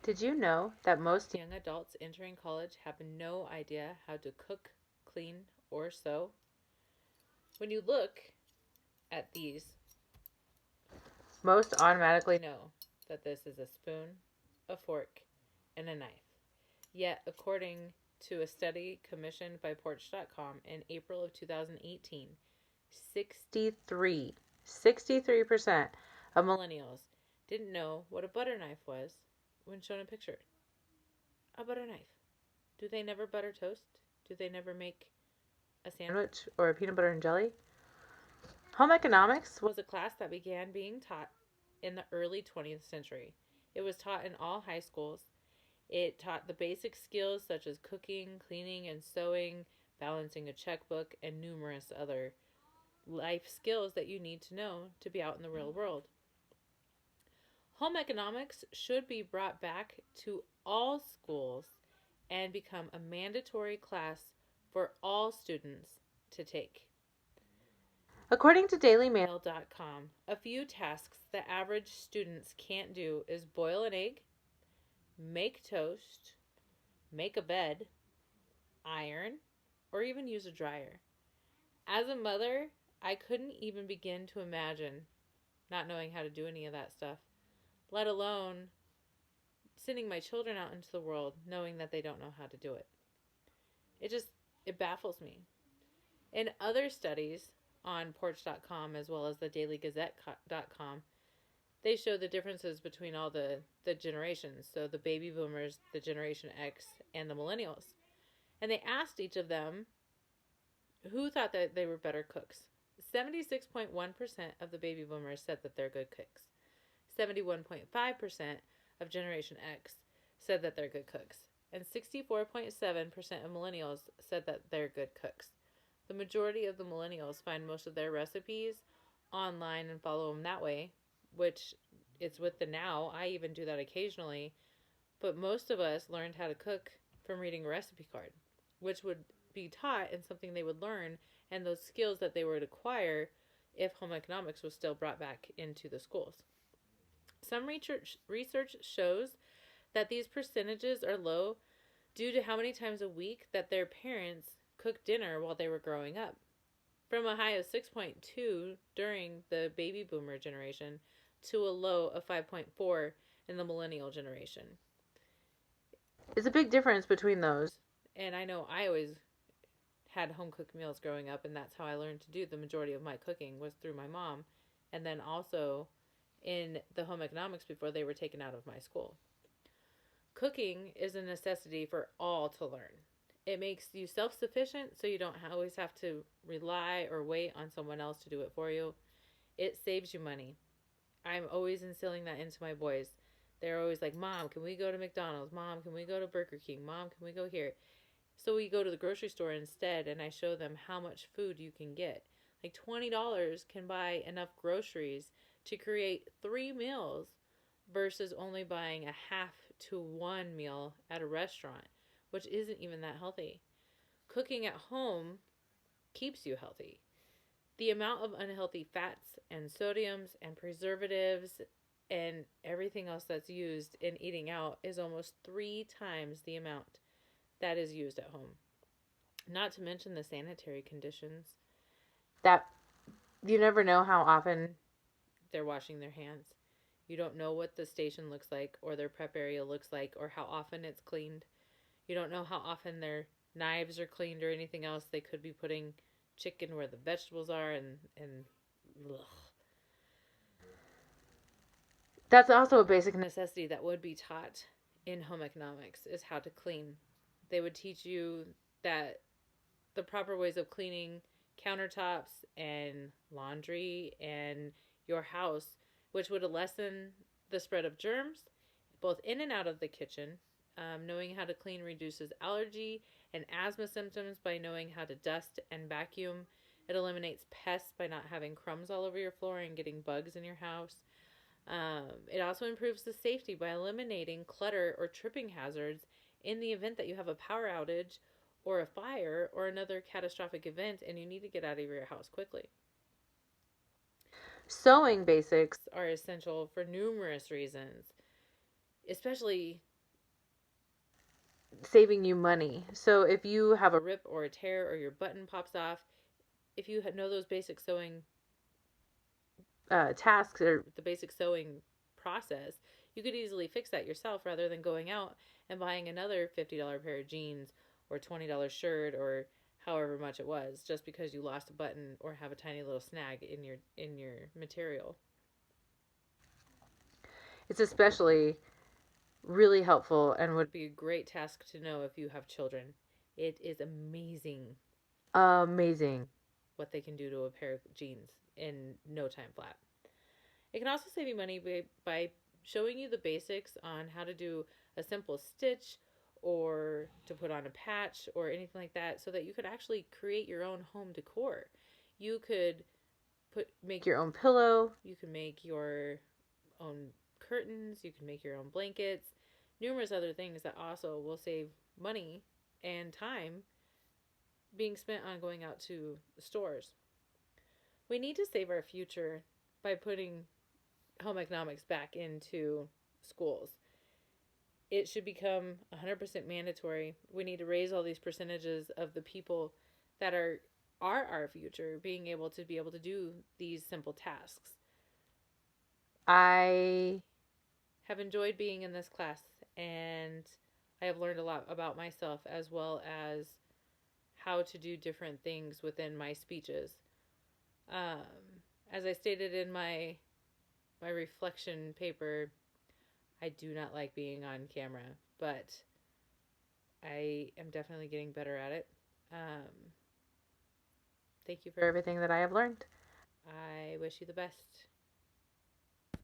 Did you know that most young adults entering college have no idea how to cook, clean, or sew? When you look at these, most automatically know that this is a spoon, a fork, and a knife. Yet, according to a study commissioned by Porch.com in April of 2018, 63% of millennials didn't know what a butter knife was when shown a picture. A butter knife. Do they never butter toast? Do they never make a sandwich or a peanut butter and jelly? Home economics was a class that began being taught in the early 20th century. It was taught in all high schools. It taught the basic skills such as cooking, cleaning, and sewing, balancing a checkbook, and numerous other life skills that you need to know to be out in the real world. Home economics should be brought back to all schools and become a mandatory class for all students to take. According to DailyMail.com, a few tasks that average students can't do is boil an egg, make toast, make a bed, iron, or even use a dryer. As a mother, I couldn't even begin to imagine not knowing how to do any of that stuff, let alone sending my children out into the world knowing that they don't know how to do it. It just, it baffles me. In other studies on Porch.com as well as the DailyGazette.com, they show the differences between all the generations. So the baby boomers, the Generation X, and the millennials. And they asked each of them who thought that they were better cooks. 76.1% of the baby boomers said that they're good cooks. 71.5% of Generation X said that they're good cooks. And 64.7% of millennials said that they're good cooks. The majority of the millennials find most of their recipes online and follow them that way, which it's with the now. I even do that occasionally. But most of us learned how to cook from reading a recipe card, which would be taught and something they would learn, and those skills that they would acquire if home economics was still brought back into the schools. Some research shows that these percentages are low due to how many times a week that their parents cooked dinner while they were growing up. From a high of 6.2 during the baby boomer generation to a low of 5.4 in the millennial generation. It's a big difference between those. And I know I always had home cooked meals growing up, and that's how I learned to do the majority of my cooking was through my mom, and then also in the home economics before they were taken out of my school. Cooking is a necessity for all to learn. It makes you self sufficient so you don't always have to rely or wait on someone else to do it for you. It saves you money. I'm always instilling that into my boys. They're always like, Mom, can we go to McDonald's? Mom, can we go to Burger King? Mom, can we go here? So we go to the grocery store instead, and I show them how much food you can get. Like $20 can buy enough groceries to create 3 meals versus only buying a half to one meal at a restaurant, which isn't even that healthy. Cooking at home keeps you healthy. The amount of unhealthy fats and sodiums and preservatives and everything else that's used in eating out is almost 3 times the amount that is used at home. Not to mention the sanitary conditions. That you never know how often they're washing their hands. You don't know what the station looks like or their prep area looks like or how often it's cleaned. You don't know how often their knives are cleaned or anything else. They could be putting chicken where the vegetables are and ugh. That's also a basic necessity that would be taught in home economics is how to clean. They would teach you that the proper ways of cleaning countertops and laundry and your house, which would lessen the spread of germs both in and out of the kitchen. Knowing how to clean reduces allergy and asthma symptoms by knowing how to dust and vacuum. It eliminates pests by not having crumbs all over your floor and getting bugs in your house. It also improves the safety by eliminating clutter or tripping hazards in the event that you have a power outage or a fire or another catastrophic event and you need to get out of your house quickly. Sewing basics are essential for numerous reasons, especially saving you money. So if you have a rip or a tear or your button pops off, if you know those basic sewing tasks or the basic sewing process, you could easily fix that yourself rather than going out and buying another $50 pair of jeans or $20 shirt or however much it was just because you lost a button or have a tiny little snag in your material. It's especially really helpful and would be a great task to know if you have children. It is amazing what they can do to a pair of jeans in no time flat. It can also save you money by showing you the basics on how to do a simple stitch or to put on a patch or anything like that so that you could actually create your own home decor. You could make your own pillow, you can make your own curtains, you can make your own blankets, numerous other things that also will save money and time being spent on going out to stores. We need to save our future by putting home economics back into schools. It should become 100% mandatory. We need to raise all these percentages of the people that are our future being able to do these simple tasks. I have enjoyed being in this class and I have learned a lot about myself as well as how to do different things within my speeches. As I stated in my reflection paper, I do not like being on camera, but I am definitely getting better at it. Thank you for everything that I have learned. I wish you the best.